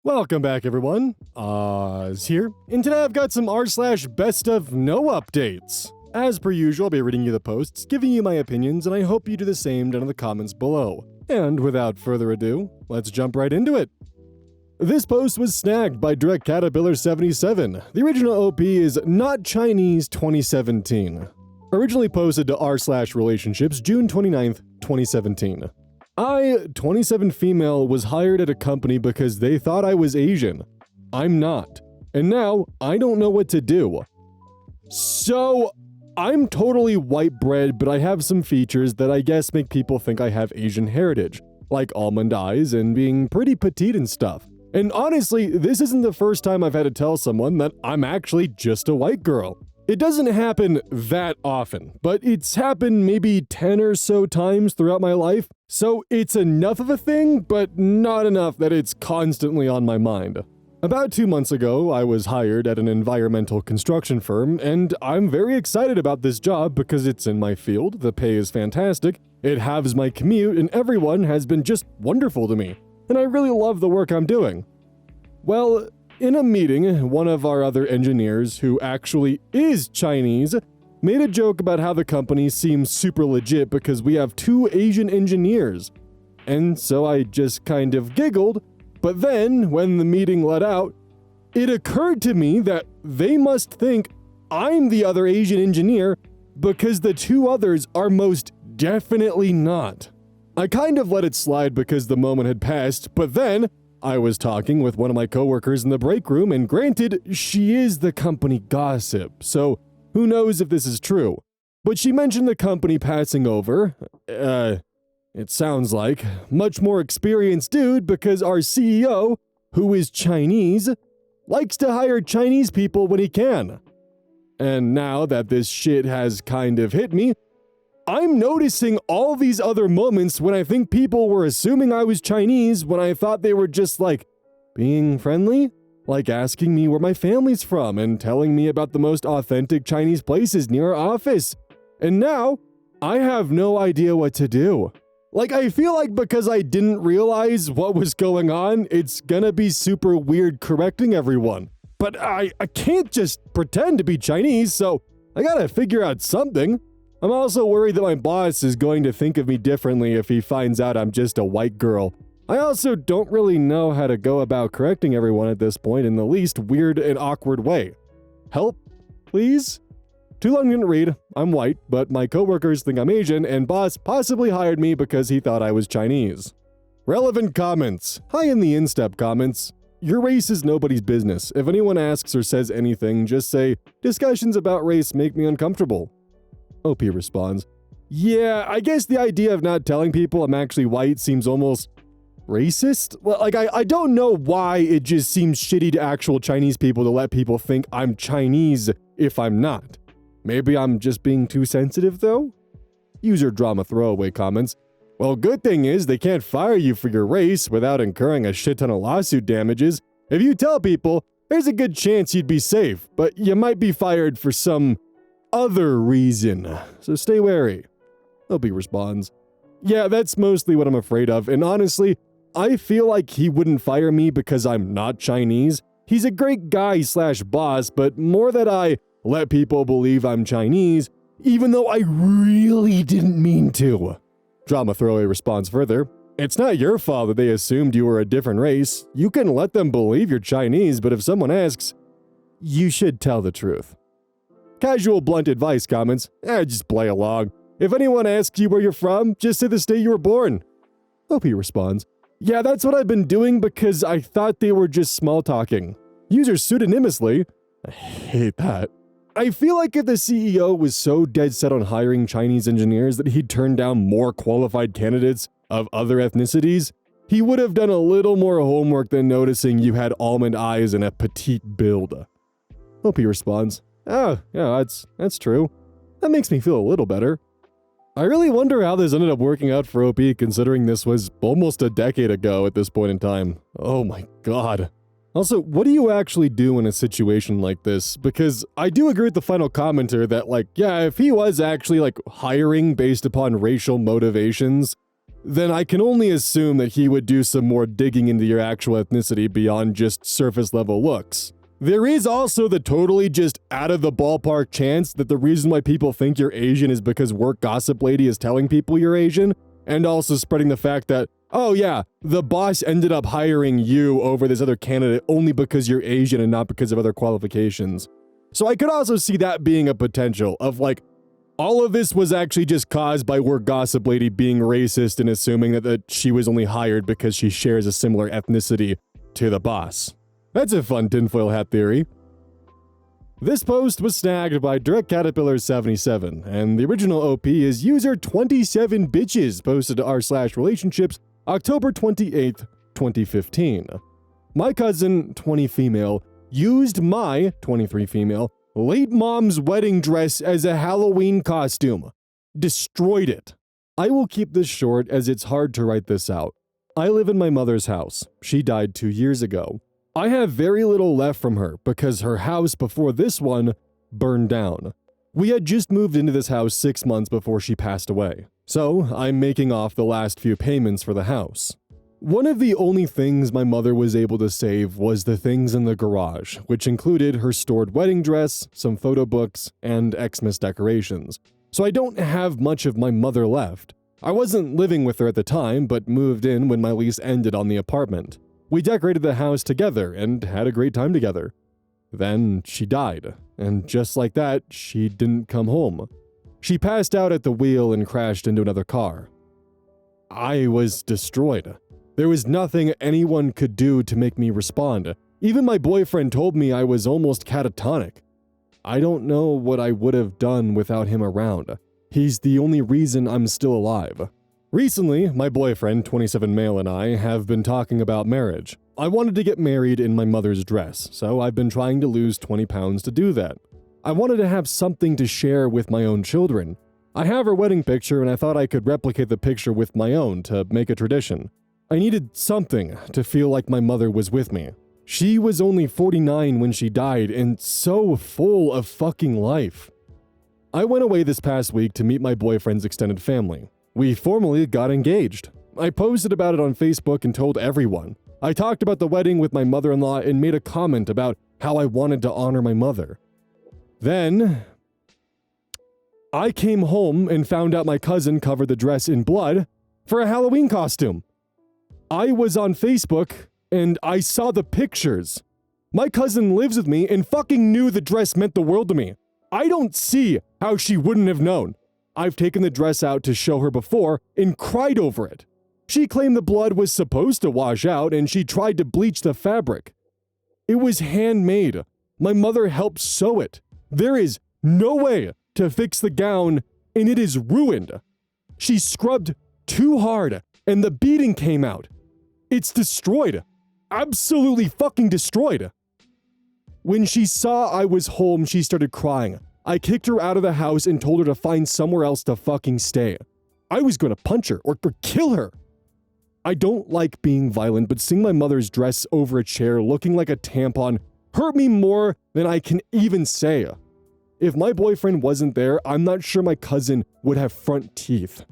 Welcome back, everyone. Oz here, and today I've got some r/best-of-no-updates. As per usual, I'll be reading you the posts, giving you my opinions, and I hope you do the same down in the comments below. And without further ado, let's jump right into it. This post was snagged by Direct Caterpillar 77. The original OP is Not Chinese 2017. Originally posted to r/relationships June 29th, 2017. I, 27 female, was hired at a company because they thought I was Asian. I'm not. And now, I don't know what to do. So, I'm totally white bread, but I have some features that I guess make people think I have Asian heritage, like almond eyes and being pretty petite and stuff. And honestly, this isn't the first time I've had to tell someone that I'm actually just a white girl. It doesn't happen that often, but it's happened maybe 10 or so times throughout my life, so it's enough of a thing, but not enough that it's constantly on my mind. About 2 months ago, I was hired at an environmental construction firm, and I'm very excited about this job because it's in my field, the pay is fantastic, it halves my commute, and everyone has been just wonderful to me, and I really love the work I'm doing. Well, in a meeting, one of our other engineers, who actually is Chinese, made a joke about how the company seems super legit because we have 2 Asian engineers. And so I just kind of giggled, but then, when the meeting let out, it occurred to me that they must think I'm the other Asian engineer because the 2 others are most definitely not. I kind of let it slide because the moment had passed, but then I was talking with one of my coworkers in the break room, and granted, she is the company gossip, so who knows if this is true. But she mentioned the company passing over, it sounds like, much more experienced dude because our CEO, who is Chinese, likes to hire Chinese people when he can. And now that this shit has kind of hit me, I'm noticing all these other moments when I think people were assuming I was Chinese when I thought they were just like being friendly, like asking me where my family's from and telling me about the most authentic Chinese places near our office. And now I have no idea what to do. Like, I feel like because I didn't realize what was going on, it's gonna be super weird correcting everyone. But I can't just pretend to be Chinese, so I gotta figure out something. I'm also worried that my boss is going to think of me differently if he finds out I'm just a white girl. I also don't really know how to go about correcting everyone at this point in the least weird and awkward way. Help, please? Too long didn't read. I'm white, but my coworkers think I'm Asian, and boss possibly hired me because he thought I was Chinese. Relevant comments. Hi in the instep comments. Your race is nobody's business. If anyone asks or says anything, just say, discussions about race make me uncomfortable. OP responds, yeah, I guess the idea of not telling people I'm actually white seems almost racist. Well, like, I don't know why it just seems shitty to actual Chinese people to let people think I'm Chinese if I'm not. Maybe I'm just being too sensitive, though? User drama throwaway comments. Well, good thing is they can't fire you for your race without incurring a shit ton of lawsuit damages. If you tell people, there's a good chance you'd be safe, but you might be fired for some other reason, so stay wary. OP responds, yeah, that's mostly what I'm afraid of, and honestly, I feel like he wouldn't fire me because I'm not Chinese. He's a great guy / boss, but more that I let people believe I'm Chinese, even though I really didn't mean to. Drama throwaway responds further, it's not your fault that they assumed you were a different race. You can let them believe you're Chinese, but if someone asks, you should tell the truth. Casual blunt advice comments, just play along. If anyone asks you where you're from, just say the state you were born. OP responds, yeah, that's what I've been doing because I thought they were just small talking. User pseudonymously, I hate that. I feel like if the CEO was so dead set on hiring Chinese engineers that he'd turn down more qualified candidates of other ethnicities, he would have done a little more homework than noticing you had almond eyes and a petite build. OP responds, oh, yeah, that's true. That makes me feel a little better. I really wonder how this ended up working out for OP considering this was almost a decade ago at this point in time. Oh my god. Also, what do you actually do in a situation like this? Because I do agree with the final commenter that, like, yeah, if he was actually, like, hiring based upon racial motivations, then I can only assume that he would do some more digging into your actual ethnicity beyond just surface level looks. There is also the totally just out of the ballpark chance that the reason why people think you're Asian is because work gossip lady is telling people you're Asian, and also spreading the fact that, oh yeah, the boss ended up hiring you over this other candidate only because you're Asian and not because of other qualifications. So I could also see that being a potential of like, all of this was actually just caused by work gossip lady being racist and assuming that she was only hired because she shares a similar ethnicity to the boss. That's a fun tinfoil hat theory. This post was snagged by Direct Caterpillar 77, and the original OP is user 27 bitches posted to r/relationships October 28th, 2015. My cousin, 20 female, used my, 23 female, late mom's wedding dress as a Halloween costume. Destroyed it. I will keep this short as it's hard to write this out. I live in my mother's house. She died 2 years ago. I have very little left from her because her house before this one burned down. We had just moved into this house 6 months before she passed away, so I'm making off the last few payments for the house. One of the only things my mother was able to save was the things in the garage, which included her stored wedding dress, some photo books, and Xmas decorations. So I don't have much of my mother left. I wasn't living with her at the time, but moved in when my lease ended on the apartment. We decorated the house together and had a great time together. Then she died, and just like that, she didn't come home. She passed out at the wheel and crashed into another car. I was destroyed. There was nothing anyone could do to make me respond. Even my boyfriend told me I was almost catatonic. I don't know what I would have done without him around. He's the only reason I'm still alive. Recently, my boyfriend, 27 male, and I have been talking about marriage. I wanted to get married in my mother's dress, so I've been trying to lose 20 pounds to do that. I wanted to have something to share with my own children. I have her wedding picture and I thought I could replicate the picture with my own to make a tradition. I needed something to feel like my mother was with me. She was only 49 when she died and so full of fucking life. I went away this past week to meet my boyfriend's extended family. We formally got engaged. I posted about it on Facebook and told everyone. I talked about the wedding with my mother-in-law and made a comment about how I wanted to honor my mother. Then, I came home and found out my cousin covered the dress in blood for a Halloween costume. I was on Facebook and I saw the pictures. My cousin lives with me and fucking knew the dress meant the world to me. I don't see how she wouldn't have known. I've taken the dress out to show her before and cried over it. She claimed the blood was supposed to wash out and she tried to bleach the fabric. It was handmade. My mother helped sew it. There is no way to fix the gown and it is ruined. She scrubbed too hard and the beading came out. It's destroyed. Absolutely fucking destroyed. When she saw I was home, she started crying. I kicked her out of the house and told her to find somewhere else to fucking stay. I was gonna punch her or kill her. I don't like being violent, but seeing my mother's dress over a chair looking like a tampon hurt me more than I can even say. If my boyfriend wasn't there, I'm not sure my cousin would have front teeth.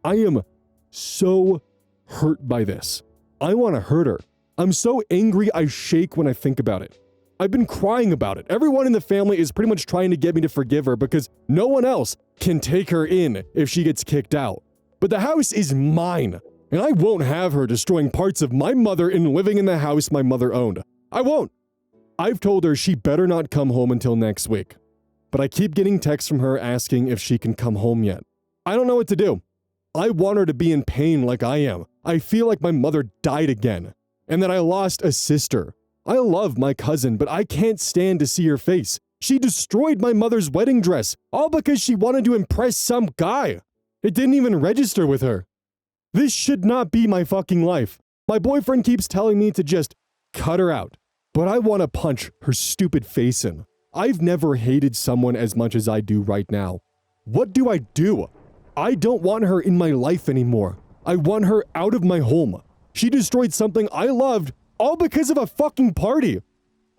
I am so hurt by this. I want to hurt her. I'm so angry I shake when I think about it. I've been crying about it. Everyone in the family is pretty much trying to get me to forgive her because no one else can take her in if she gets kicked out. But the house is mine, and I won't have her destroying parts of my mother and living in the house my mother owned. I won't. I've told her she better not come home until next week. But I keep getting texts from her asking if she can come home yet. I don't know what to do. I want her to be in pain like I am. I feel like my mother died again, and that I lost a sister. I love my cousin, but I can't stand to see her face. She destroyed my mother's wedding dress, all because she wanted to impress some guy. It didn't even register with her. This should not be my fucking life. My boyfriend keeps telling me to just cut her out, but I want to punch her stupid face in. I've never hated someone as much as I do right now. What do? I don't want her in my life anymore. I want her out of my home. She destroyed something I loved all because of a fucking party.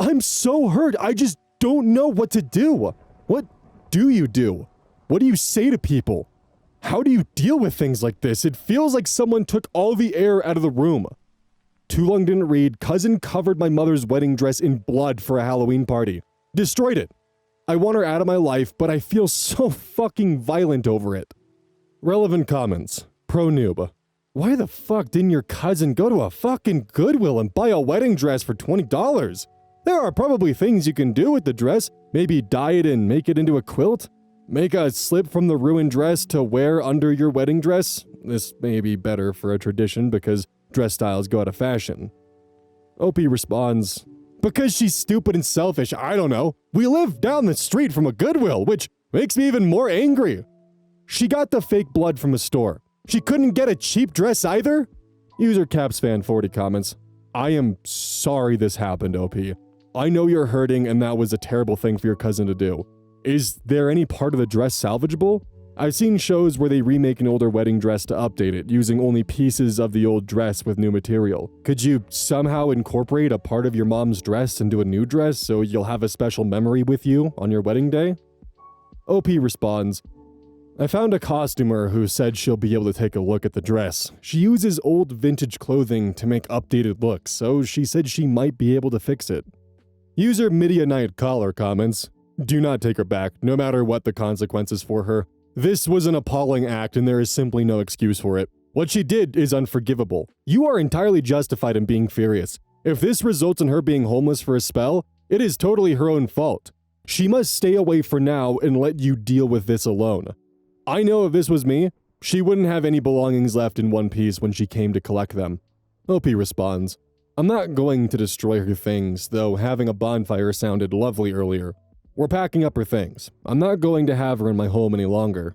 I'm so hurt. I just don't know what to do. What do you do? What do you say to people? How do you deal with things like this? It feels like someone took all the air out of the room. Too long didn't read. Cousin covered my mother's wedding dress in blood for a Halloween party. Destroyed it. I want her out of my life, but I feel so fucking violent over it. Relevant comments. Pro noob. Why the fuck didn't your cousin go to a fucking Goodwill and buy a wedding dress for $20? There are probably things you can do with the dress. Maybe dye it and make it into a quilt. Make a slip from the ruined dress to wear under your wedding dress. This may be better for a tradition because dress styles go out of fashion. OP responds, because she's stupid and selfish, I don't know. We live down the street from a Goodwill, which makes me even more angry. She got the fake blood from a store. She couldn't get a cheap dress either? User CapsFan40 comments, I am sorry this happened, OP. I know you're hurting and that was a terrible thing for your cousin to do. Is there any part of the dress salvageable? I've seen shows where they remake an older wedding dress to update it, using only pieces of the old dress with new material. Could you somehow incorporate a part of your mom's dress into a new dress so you'll have a special memory with you on your wedding day? OP responds, I found a costumer who said she'll be able to take a look at the dress. She uses old vintage clothing to make updated looks, so she said she might be able to fix it. User Midianite Collar comments, do not take her back, no matter what the consequences for her. This was an appalling act and there is simply no excuse for it. What she did is unforgivable. You are entirely justified in being furious. If this results in her being homeless for a spell, it is totally her own fault. She must stay away for now and let you deal with this alone. I know if this was me, she wouldn't have any belongings left in one piece when she came to collect them. OP responds, I'm not going to destroy her things, though having a bonfire sounded lovely earlier. We're packing up her things. I'm not going to have her in my home any longer.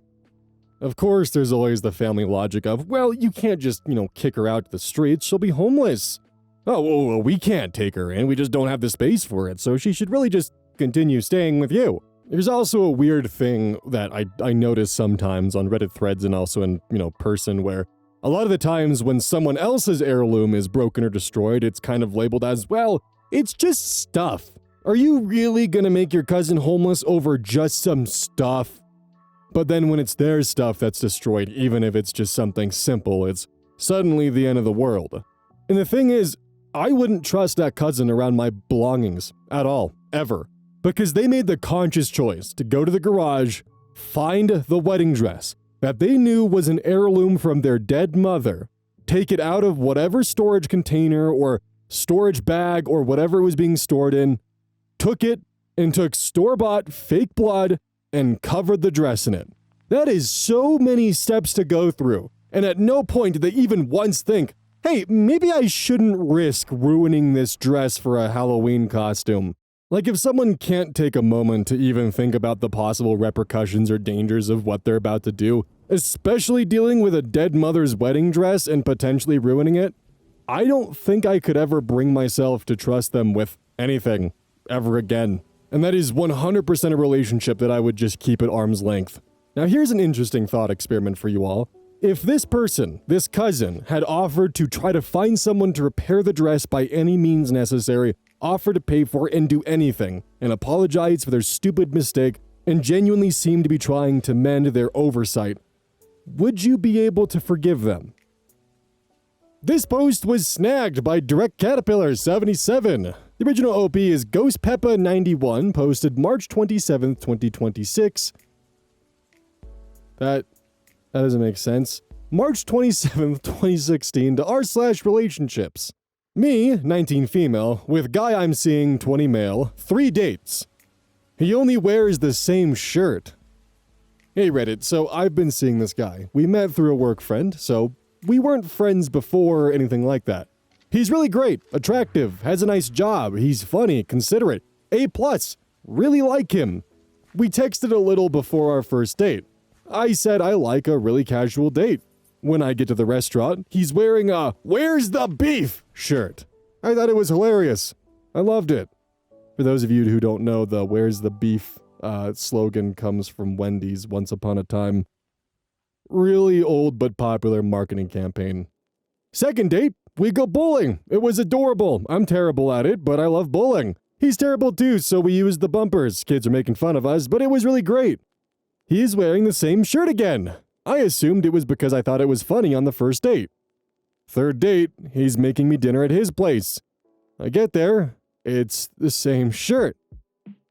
Of course, there's always the family logic of, well, you can't just, kick her out to the streets. She'll be homeless. Oh, well, we can't take her in. We just don't have the space for it, so she should really just continue staying with you. There's also a weird thing that I notice sometimes on Reddit threads and also in, person where a lot of the times when someone else's heirloom is broken or destroyed, it's kind of labeled as, well, it's just stuff. Are you really gonna make your cousin homeless over just some stuff? But then when it's their stuff that's destroyed, even if it's just something simple, it's suddenly the end of the world. And the thing is, I wouldn't trust that cousin around my belongings at all, ever. Because they made the conscious choice to go to the garage, find the wedding dress that they knew was an heirloom from their dead mother, take it out of whatever storage container or storage bag or whatever it was being stored in, took it and took store-bought fake blood and covered the dress in it. That is so many steps to go through, and at no point did they even once think, hey, maybe I shouldn't risk ruining this dress for a Halloween costume. Like, if someone can't take a moment to even think about the possible repercussions or dangers of what they're about to do, especially dealing with a dead mother's wedding dress and potentially ruining it, I don't think I could ever bring myself to trust them with anything, ever again. And that is 100% a relationship that I would just keep at arm's length. Now here's an interesting thought experiment for you all. If this person, this cousin, had offered to try to find someone to repair the dress by any means necessary, offer to pay for and do anything, and apologize for their stupid mistake, and genuinely seem to be trying to mend their oversight, would you be able to forgive them? This post was snagged by Direct Caterpillar 77. The original OP is Ghost Peppa 91, posted March 27th, 2026. That doesn't make sense. March 27th, 2016 to r/relationships. Me, 19 female, with guy I'm seeing, 20 male, 3 dates. He only wears the same shirt. Hey Reddit, so I've been seeing this guy. We met through a work friend, so we weren't friends before or anything like that. He's really great, attractive, has a nice job, he's funny, considerate, A+, really like him. We texted a little before our first date. I said I like a really casual date. When I get to the restaurant, he's wearing a "Where's the beef?" shirt. I thought it was hilarious. I loved it. For those of you who don't know, the "Where's the beef" slogan comes from Wendy's once upon a time. Really old but popular marketing campaign. Second date, we go bowling. It was adorable. I'm terrible at it, but I love bowling. He's terrible too, so we used the bumpers. Kids are making fun of us, but it was really great. He's wearing the same shirt again. I assumed it was because I thought it was funny on the first date. Third date, he's making me dinner at his place. I get there, it's the same shirt.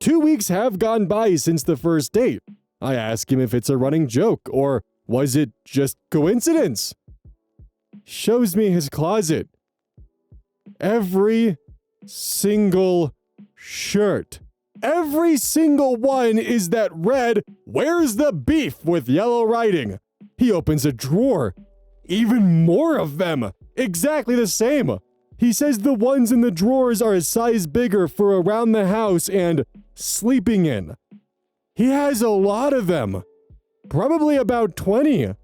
2 weeks have gone by since the first date. I ask him if it's a running joke, or was it just coincidence? Shows me his closet. Every single shirt. Every single one is that red, "Where's the beef?" with yellow writing. He opens a drawer. Even more of them. Exactly the same. He says the ones in the drawers are a size bigger for around the house and sleeping in. He has a lot of them. Probably about 20.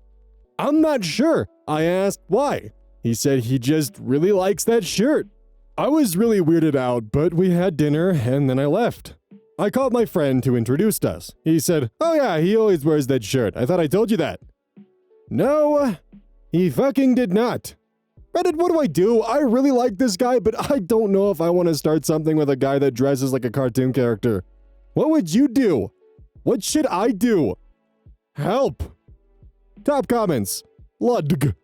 I'm not sure. I asked why. He said he just really likes that shirt. I was really weirded out, but we had dinner and then I left. I called my friend who introduced us. He said, "Oh yeah, he always wears that shirt. I thought I told you that." No, he fucking did not. Reddit, what do I do? I really like this guy, but I don't know if I want to start something with a guy that dresses like a cartoon character. What would you do? What should I do? Help. Top comments. Ludg.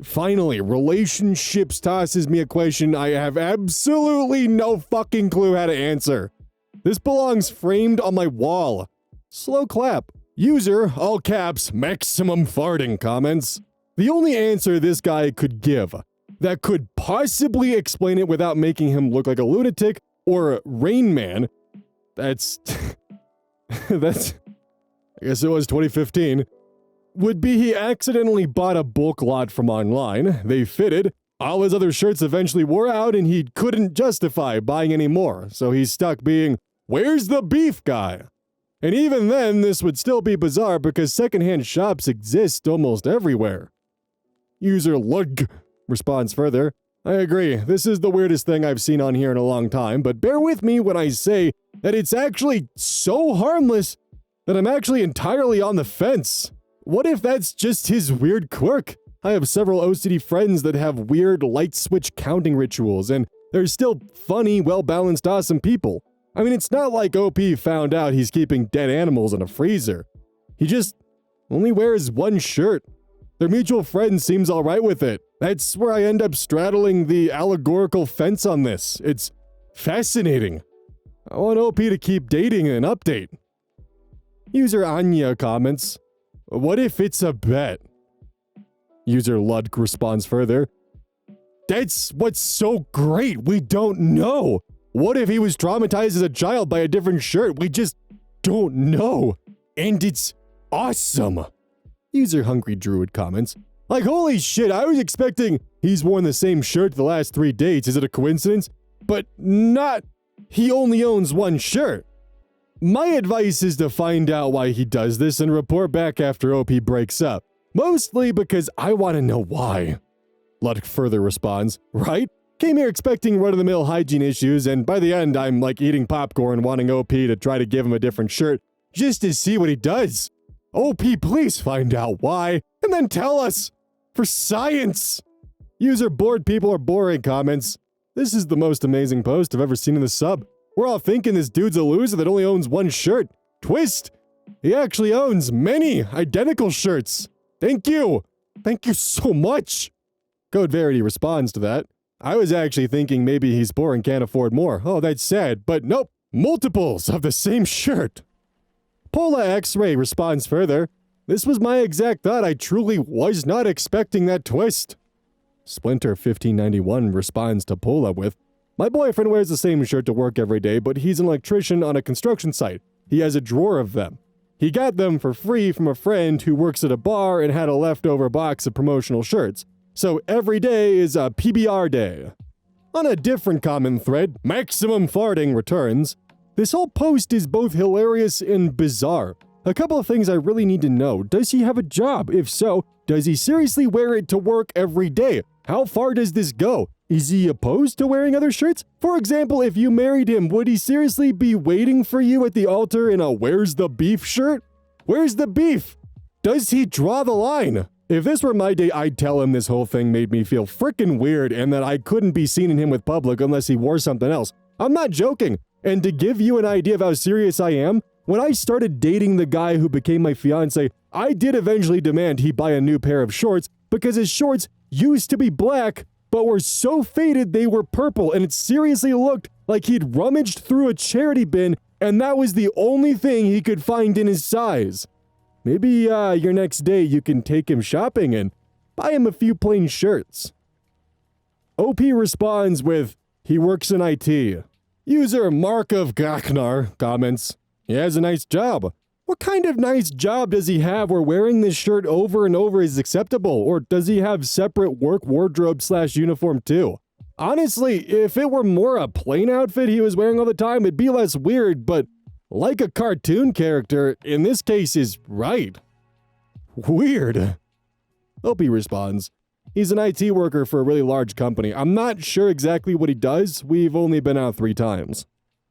Finally, relationships tosses me a question I have absolutely no fucking clue how to answer. This belongs framed on my wall. Slow clap. User, all caps, maximum farting comments. The only answer this guy could give that could possibly explain it without making him look like a lunatic or Rain Man. That's I guess it was 2015. Would be he accidentally bought a bulk lot from online, they fitted, all his other shirts eventually wore out and he couldn't justify buying any more, so he's stuck being, "Where's the beef guy?" And even then, this would still be bizarre because secondhand shops exist almost everywhere. User Lug responds further, "I agree, this is the weirdest thing I've seen on here in a long time, but bear with me when I say that it's actually so harmless that I'm actually entirely on the fence. What if that's just his weird quirk? I have several OCD friends that have weird light switch counting rituals, and they're still funny, well-balanced, awesome people. I mean, it's not like OP found out he's keeping dead animals in a freezer. He just only wears one shirt. Their mutual friend seems alright with it. That's where I end up straddling the allegorical fence on this. It's fascinating. I want OP to keep dating an update." User Anya comments, "What if it's a bet?" User Ludk responds further, "That's what's so great, we don't know. What if he was traumatized as a child by a different shirt? We just don't know. And it's awesome." User Hungry Druid comments, "Like, holy shit, I was expecting he's worn the same shirt the last 3 dates. Is it a coincidence? But not, he only owns one shirt. My advice is to find out why he does this and report back after OP breaks up. Mostly because I want to know why." Ludk further responds, "Right? Came here expecting run-of-the-mill hygiene issues, and by the end I'm like eating popcorn wanting OP to try to give him a different shirt just to see what he does. OP, please find out why, and then tell us. For science." User Bored People Are Boring comments, "This is the most amazing post I've ever seen in the sub. We're all thinking this dude's a loser that only owns one shirt. Twist! He actually owns many identical shirts. Thank you! Thank you so much!" Code Verity responds to that. "I was actually thinking maybe he's poor and can't afford more. Oh, that's sad, but nope. Multiples of the same shirt." Pola X-Ray responds further, "This was my exact thought. I truly was not expecting that twist." Splinter 1591 responds to Pola with, "My boyfriend wears the same shirt to work every day, but he's an electrician on a construction site. He has a drawer of them. He got them for free from a friend who works at a bar and had a leftover box of promotional shirts. So every day is a PBR day." On a different comment thread, Maximum Farting returns, "This whole post is both hilarious and bizarre. A couple of things I really need to know. Does he have a job? If so, does he seriously wear it to work every day? How far does this go? Is he opposed to wearing other shirts? For example, if you married him, would he seriously be waiting for you at the altar in a 'Where's the beef' shirt? Where's the beef? Does he draw the line? If this were my day, I'd tell him this whole thing made me feel frickin' weird and that I couldn't be seen in him with public unless he wore something else. I'm not joking. And to give you an idea of how serious I am, when I started dating the guy who became my fiance, I did eventually demand he buy a new pair of shorts because his shorts used to be black, but were so faded they were purple, and it seriously looked like he'd rummaged through a charity bin and that was the only thing he could find in his size. Maybe your next day you can take him shopping and buy him a few plain shirts. OP responds with, he works in IT. User Mark of Gachnar comments, he has a nice job. What kind of nice job does he have where wearing this shirt over and over is acceptable? Or does he have separate work wardrobe/uniform too? Honestly, if it were more a plain outfit he was wearing all the time, it'd be less weird, but like a cartoon character, in this case is right. Weird. Opie responds, he's an IT worker for a really large company. I'm not sure exactly what he does. We've only been out 3 times.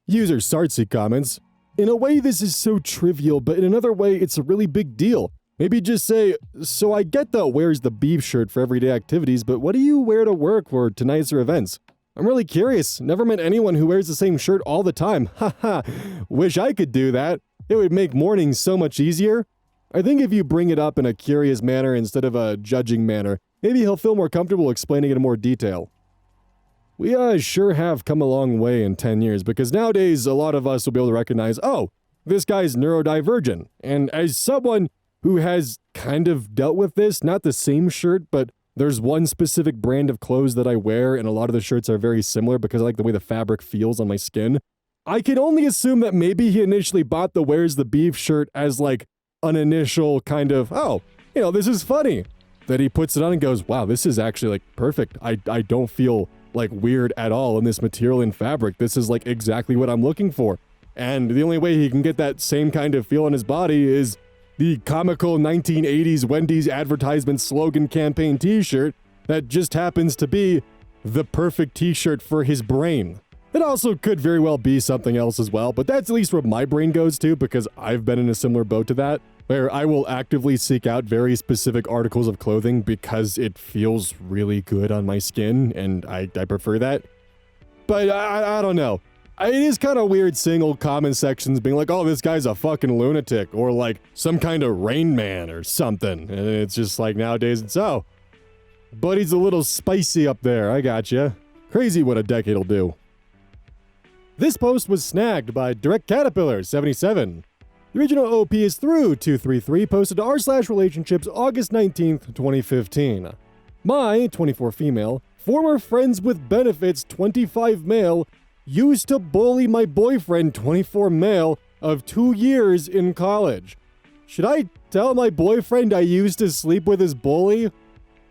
User Sartsy comments, in a way this is so trivial, but in another way it's a really big deal. Maybe just say, so I get that wears the beef shirt for everyday activities, but what do you wear to work or to nicer events? I'm really curious. Never met anyone who wears the same shirt all the time. Haha. Wish I could do that. It would make mornings so much easier. I think if you bring it up in a curious manner instead of a judging manner, maybe he'll feel more comfortable explaining it in more detail. We sure have come a long way in 10 years, because nowadays a lot of us will be able to recognize, oh, this guy's neurodivergent. And as someone who has kind of dealt with this, not the same shirt, but there's one specific brand of clothes that I wear, and a lot of the shirts are very similar because I like the way the fabric feels on my skin. I can only assume that maybe he initially bought the Where's the Beef shirt as like an initial kind of, oh, you know, this is funny. That he puts it on and goes, wow, this is actually like perfect. I don't feel like weird at all in this material and fabric. This is like exactly what I'm looking for. And the only way he can get that same kind of feel on his body is the comical 1980s Wendy's advertisement slogan campaign t-shirt that just happens to be the perfect t-shirt for his brain. It also could very well be something else as well, but that's at least where my brain goes to, because I've been in a similar boat to that, where I will actively seek out very specific articles of clothing because it feels really good on my skin, and I prefer that. But I don't know. It is kind of weird seeing old comment sections being like, oh, this guy's a fucking lunatic, or like some kind of Rain Man or something. And it's just like nowadays it's, oh, buddy's a little spicy up there, I gotcha. Crazy what a decade will do. This post was snagged by Direct Caterpillar 77. The original OP is through 233, posted to r/relationships August 19th, 2015. My, 24 female, former friends with benefits 25 male, used to bully my boyfriend 24 male of 2 years in college. Should I tell my boyfriend I used to sleep with his bully?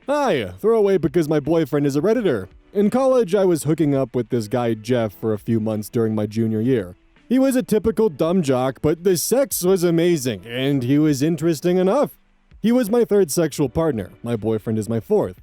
Hi, throwaway because my boyfriend is a Redditor. In college, I was hooking up with this guy Jeff for a few months during my junior year. He was a typical dumb jock, but the sex was amazing, and he was interesting enough. He was my 3rd sexual partner. My boyfriend is my 4th.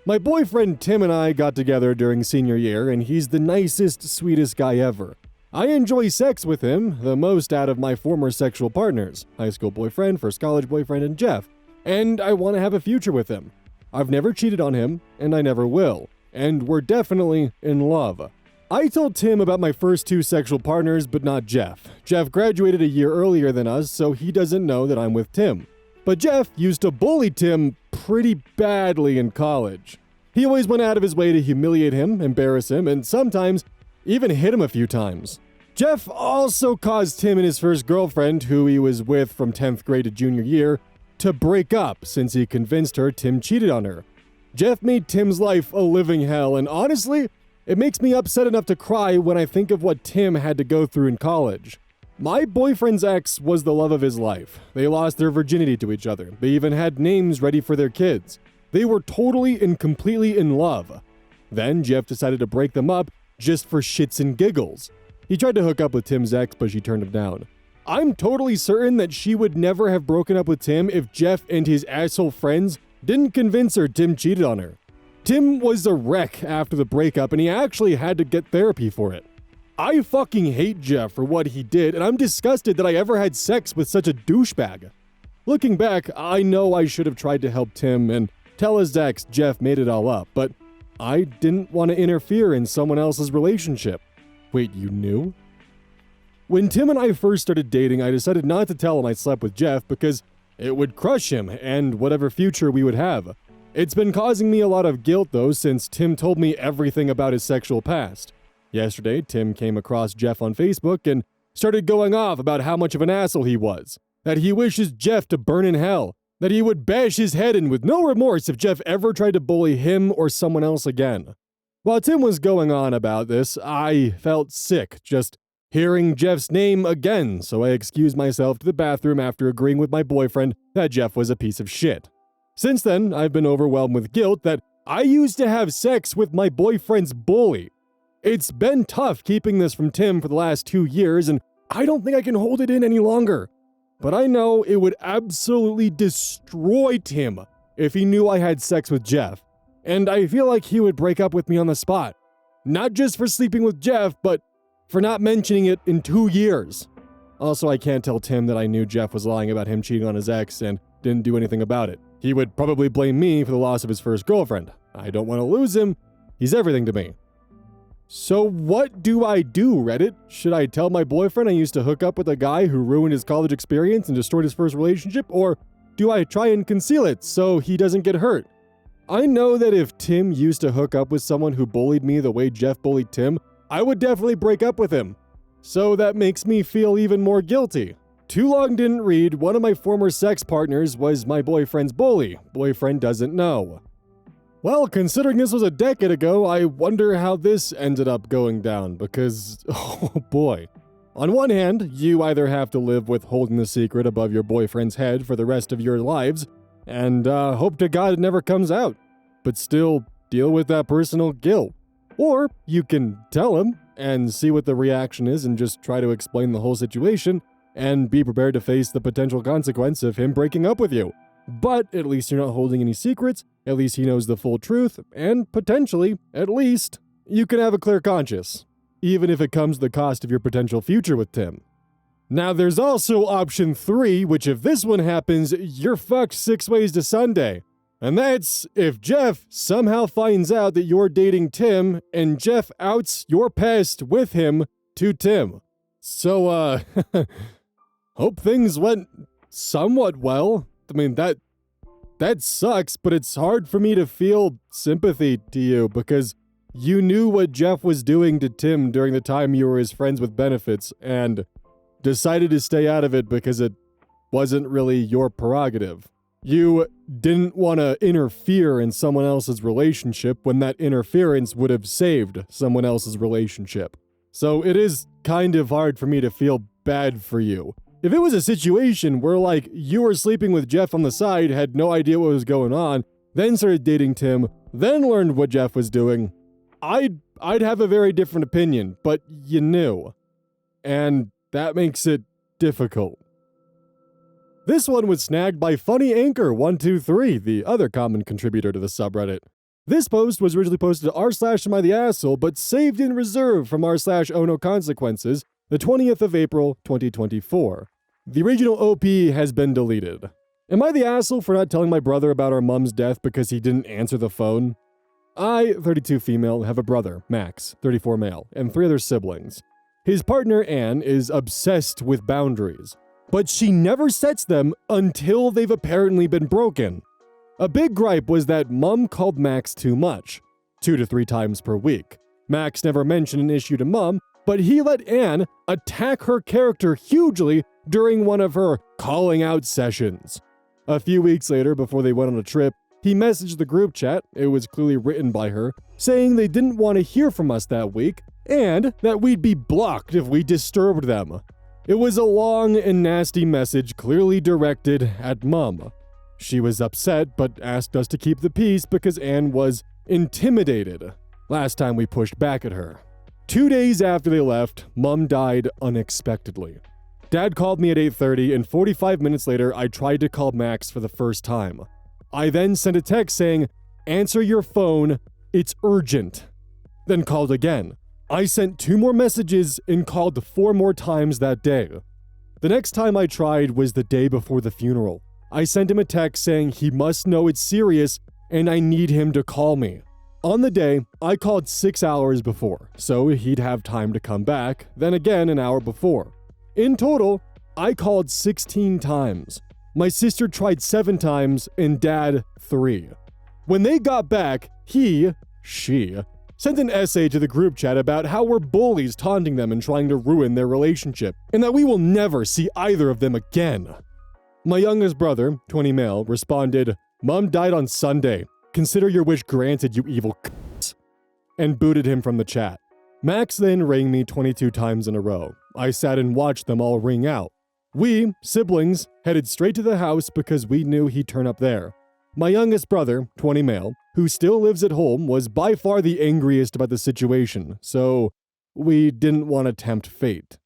My boyfriend Tim and I got together during senior year, and he's the nicest, sweetest guy ever. I enjoy sex with him, the most out of my former sexual partners, high school boyfriend, first college boyfriend, and Jeff, and I want to have a future with him. I've never cheated on him, and I never will, and we're definitely in love. I told Tim about my first 2 sexual partners, but not Jeff. Jeff graduated a year earlier than us, so he doesn't know that I'm with Tim. But Jeff used to bully Tim pretty badly in college. He always went out of his way to humiliate him, embarrass him, and sometimes even hit him a few times. Jeff also caused Tim and his first girlfriend, who he was with from 10th grade to junior year, to break up since he convinced her Tim cheated on her. Jeff made Tim's life a living hell, and honestly, it makes me upset enough to cry when I think of what Tim had to go through in college. My boyfriend's ex was the love of his life. They lost their virginity to each other. They even had names ready for their kids. They were totally and completely in love. Then Jeff decided to break them up just for shits and giggles. He tried to hook up with Tim's ex, but she turned him down. I'm totally certain that she would never have broken up with Tim if Jeff and his asshole friends didn't convince her Tim cheated on her. Tim was a wreck after the breakup, and he actually had to get therapy for it. I fucking hate Jeff for what he did, and I'm disgusted that I ever had sex with such a douchebag. Looking back, I know I should have tried to help Tim and tell his ex Jeff made it all up, but I didn't want to interfere in someone else's relationship. Wait, you knew? When Tim and I first started dating, I decided not to tell him I slept with Jeff because It would crush him and whatever future we would have. It's been causing me a lot of guilt though since Tim told me everything about his sexual past. Yesterday, Tim came across Jeff on Facebook and started going off about how much of an asshole he was, that he wishes Jeff to burn in hell, that he would bash his head in with no remorse if Jeff ever tried to bully him or someone else again. While Tim was going on about this, I felt sick just hearing Jeff's name again, so I excused myself to the bathroom after agreeing with my boyfriend that Jeff was a piece of shit. Since then, I've been overwhelmed with guilt that I used to have sex with my boyfriend's bully. It's been tough keeping this from Tim for the last 2 years, and I don't think I can hold it in any longer. But I know it would absolutely destroy Tim if he knew I had sex with Jeff, and I feel like he would break up with me on the spot. Not just for sleeping with Jeff, but for not mentioning it in 2 years. Also, I can't tell Tim that I knew Jeff was lying about him cheating on his ex and didn't do anything about it. He would probably blame me for the loss of his first girlfriend. I don't want to lose him. He's everything to me. So what do I do, Reddit? Should I tell my boyfriend I used to hook up with a guy who ruined his college experience and destroyed his first relationship? Or do I try and conceal it so he doesn't get hurt? I know that if Tim used to hook up with someone who bullied me the way Jeff bullied Tim, I would definitely break up with him. So that makes me feel even more guilty. Too long didn't read, one of my former sex partners was my boyfriend's bully. Boyfriend doesn't know. Well, considering this was a decade ago, I wonder how this ended up going down, because, oh boy. On one hand, you either have to live with holding the secret above your boyfriend's head for the rest of your lives, and hope to God it never comes out, but still deal with that personal guilt. Or you can tell him and see what the reaction is and just try to explain the whole situation and be prepared to face the potential consequence of him breaking up with you. But at least you're not holding any secrets, at least he knows the full truth, and potentially, at least, you can have a clear conscience, even if it comes at the cost of your potential future with Tim. Now there's also option 3, which if this one happens, you're fucked 6 ways to Sunday. And that's if Jeff somehow finds out that you're dating Tim and Jeff outs your past with him to Tim. So, hope things went somewhat well. I mean, that sucks, but it's hard for me to feel sympathy to you because you knew what Jeff was doing to Tim during the time you were his friends with benefits and decided to stay out of it because it wasn't really your prerogative. You didn't want to interfere in someone else's relationship when that interference would have saved someone else's relationship. So it is kind of hard for me to feel bad for you. If it was a situation where, like, you were sleeping with Jeff on the side, had no idea what was going on, then started dating Tim, then learned what Jeff was doing, I'd have a very different opinion, but you knew. And that makes it difficult. This one was snagged by Funny Anchor 123, the other common contributor to the subreddit. This post was originally posted to r/amItheasshole, but saved in reserve from r/ohnoconsequences, the 20th of April, 2024. The original OP has been deleted. Am I the asshole for not telling my brother about our mom's death because he didn't answer the phone? I, 32 female, have a brother, Max, 34 male, and 3 other siblings. His partner, Anne, is obsessed with boundaries, but she never sets them until they've apparently been broken. A big gripe was that Mum called Max too much, 2 to 3 times per week. Max never mentioned an issue to Mum, but he let Anne attack her character hugely during one of her calling out sessions. A few weeks later, before they went on a trip, he messaged the group chat, it was clearly written by her, saying they didn't want to hear from us that week, and that we'd be blocked if we disturbed them. It was a long and nasty message clearly directed at Mum. She was upset, but asked us to keep the peace because Anne was intimidated last time we pushed back at her. 2 days after they left, Mum died unexpectedly. Dad called me at 8:30, and 45 minutes later, I tried to call Max for the first time. I then sent a text saying, "Answer your phone, it's urgent." Then called again. I sent 2 more messages and called 4 more times that day. The next time I tried was the day before the funeral. I sent him a text saying he must know it's serious and I need him to call me. On the day, I called 6 hours before, so he'd have time to come back, then again an hour before. In total, I called 16 times. My sister tried 7 times and dad 3. When they got back, she sent an essay to the group chat about how we're bullies taunting them and trying to ruin their relationship, and that we will never see either of them again. My youngest brother, 20 male, responded, "Mom died on Sunday. Consider your wish granted, you evil c***s," and booted him from the chat. Max then rang me 22 times in a row. I sat and watched them all ring out. We, siblings, headed straight to the house because we knew he'd turn up there. My youngest brother, 20 male, who still lives at home, was by far the angriest about the situation, so we didn't want to tempt fate.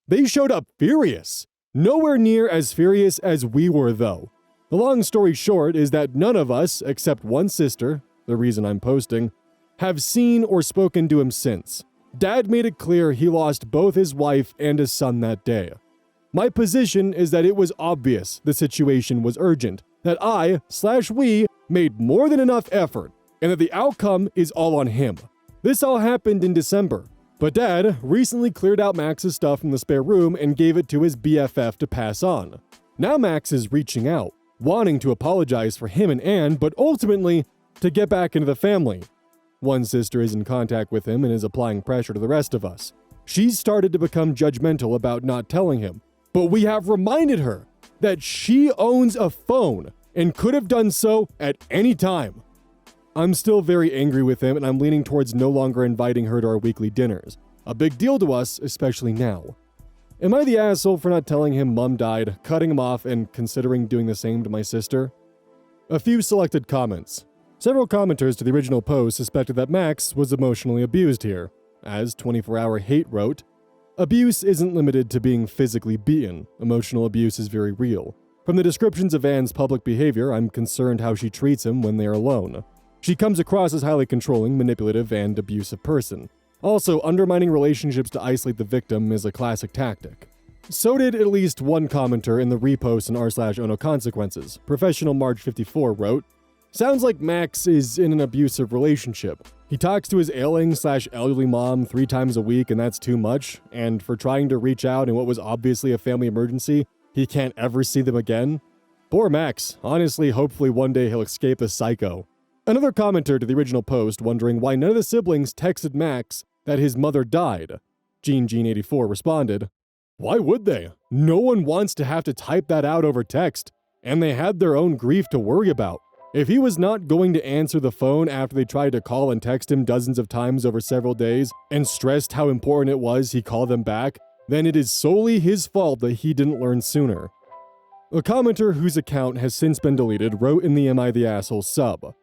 They showed up furious. Nowhere near as furious as we were, though. The long story short is that none of us, except one sister, the reason I'm posting, have seen or spoken to him since. Dad made it clear he lost both his wife and his son that day. My position is that it was obvious the situation was urgent, that we made more than enough effort, and that the outcome is all on him. This all happened in December, but Dad recently cleared out Max's stuff from the spare room and gave it to his BFF to pass on. Now Max is reaching out, wanting to apologize for him and Anne, but ultimately to get back into the family. One sister is in contact with him and is applying pressure to the rest of us. She's started to become judgmental about not telling him, but we have reminded her that she owns a phone and could have done so at any time. I'm still very angry with him, and I'm leaning towards no longer inviting her to our weekly dinners. A big deal to us, especially now. Am I the asshole for not telling him Mom died, cutting him off, and considering doing the same to my sister? A few selected comments. Several commenters to the original post suspected that Max was emotionally abused here. As 24-Hour Hate wrote, "Abuse isn't limited to being physically beaten. Emotional abuse is very real. From the descriptions of Anne's public behavior, I'm concerned how she treats him when they are alone. She comes across as highly controlling, manipulative, and abusive person. Also, undermining relationships to isolate the victim is a classic tactic." So did at least one commenter in the repost in r/ono consequences. Professional March 54 wrote, "Sounds like Max is in an abusive relationship. He talks to his ailing/elderly mom 3 times a week, and that's too much. And for trying to reach out in what was obviously a family emergency, he can't ever see them again. Poor Max. Honestly, hopefully one day he'll escape the psycho." Another commenter to the original post wondering why none of the siblings texted Max that his mother died. Gene84 responded, "Why would they? No one wants to have to type that out over text, and they had their own grief to worry about. If he was not going to answer the phone after they tried to call and text him dozens of times over several days and stressed how important it was he called them back, then it is solely his fault that he didn't learn sooner." A commenter whose account has since been deleted wrote in the Am I the Asshole sub,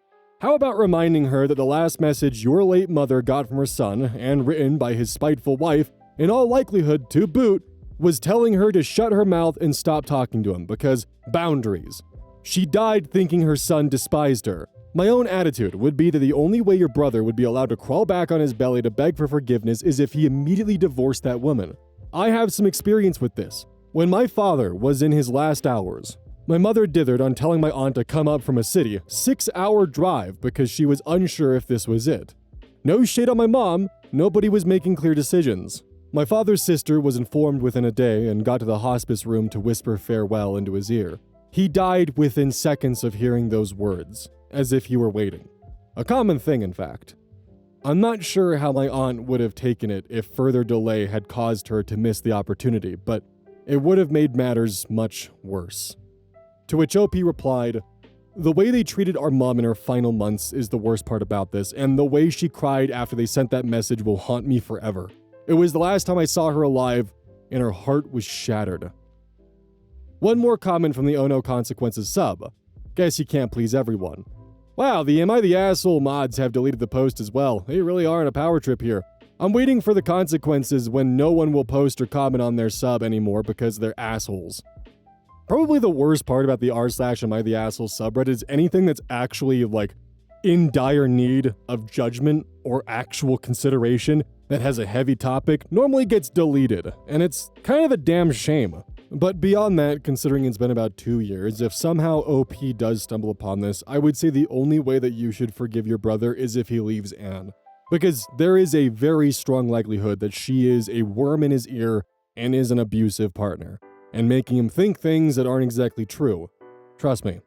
"How about reminding her that the last message your late mother got from her son, and written by his spiteful wife, in all likelihood to boot, was telling her to shut her mouth and stop talking to him because boundaries. She died thinking her son despised her. My own attitude would be that the only way your brother would be allowed to crawl back on his belly to beg for forgiveness is if he immediately divorced that woman. I have some experience with this. When my father was in his last hours, my mother dithered on telling my aunt to come up from a city, 6-hour drive, because she was unsure if this was it. No shade on my mom, nobody was making clear decisions. My father's sister was informed within a day and got to the hospice room to whisper farewell into his ear. He died within seconds of hearing those words, as if he were waiting. A common thing, in fact. I'm not sure how my aunt would have taken it if further delay had caused her to miss the opportunity, but it would have made matters much worse." To which OP replied, "The way they treated our mom in her final months is the worst part about this, and the way she cried after they sent that message will haunt me forever. It was the last time I saw her alive, and her heart was shattered." One more comment from the Oh No Consequences sub. Guess you can't please everyone. "Wow, the Am I the Asshole mods have deleted the post as well. They really are on a power trip here. I'm waiting for the consequences when no one will post or comment on their sub anymore because they're assholes." Probably the worst part about the r/Am I the Asshole subreddit is anything that's actually, in dire need of judgment or actual consideration that has a heavy topic normally gets deleted, and it's kind of a damn shame. But beyond that, considering it's been about 2 years, if somehow OP does stumble upon this, I would say the only way that you should forgive your brother is if he leaves Anne. Because there is a very strong likelihood that she is a worm in his ear and is an abusive partner, and making him think things that aren't exactly true. Trust me,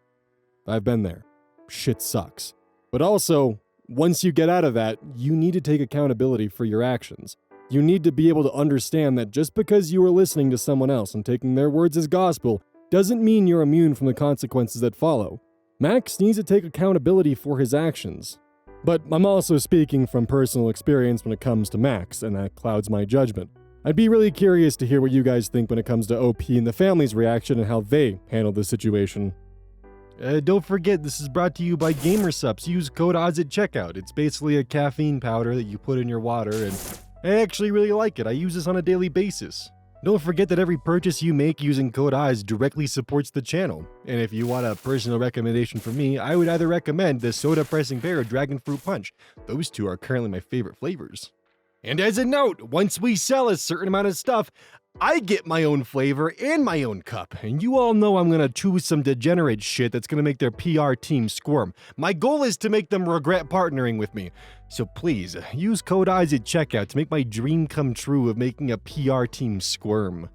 I've been there. Shit sucks. But also, once you get out of that, you need to take accountability for your actions. You need to be able to understand that just because you are listening to someone else and taking their words as gospel doesn't mean you're immune from the consequences that follow. Max needs to take accountability for his actions. But I'm also speaking from personal experience when it comes to Max, and that clouds my judgment. I'd be really curious to hear what you guys think when it comes to OP and the family's reaction and how they handled the situation. Don't forget, this is brought to you by GamerSupps. Use code ODDS at checkout. It's basically a caffeine powder that you put in your water, and I actually really like it. I use this on a daily basis. Don't forget that every purchase you make using code ODDS directly supports the channel. And if you want a personal recommendation from me, I would either recommend the Soda Pressing Pear or Dragon Fruit Punch. Those two are currently my favorite flavors. And as a note, once we sell a certain amount of stuff, I get my own flavor and my own cup, and you all know I'm gonna choose some degenerate shit that's gonna make their PR team squirm. My goal is to make them regret partnering with me. So please, use code ODDS at checkout to make my dream come true of making a PR team squirm.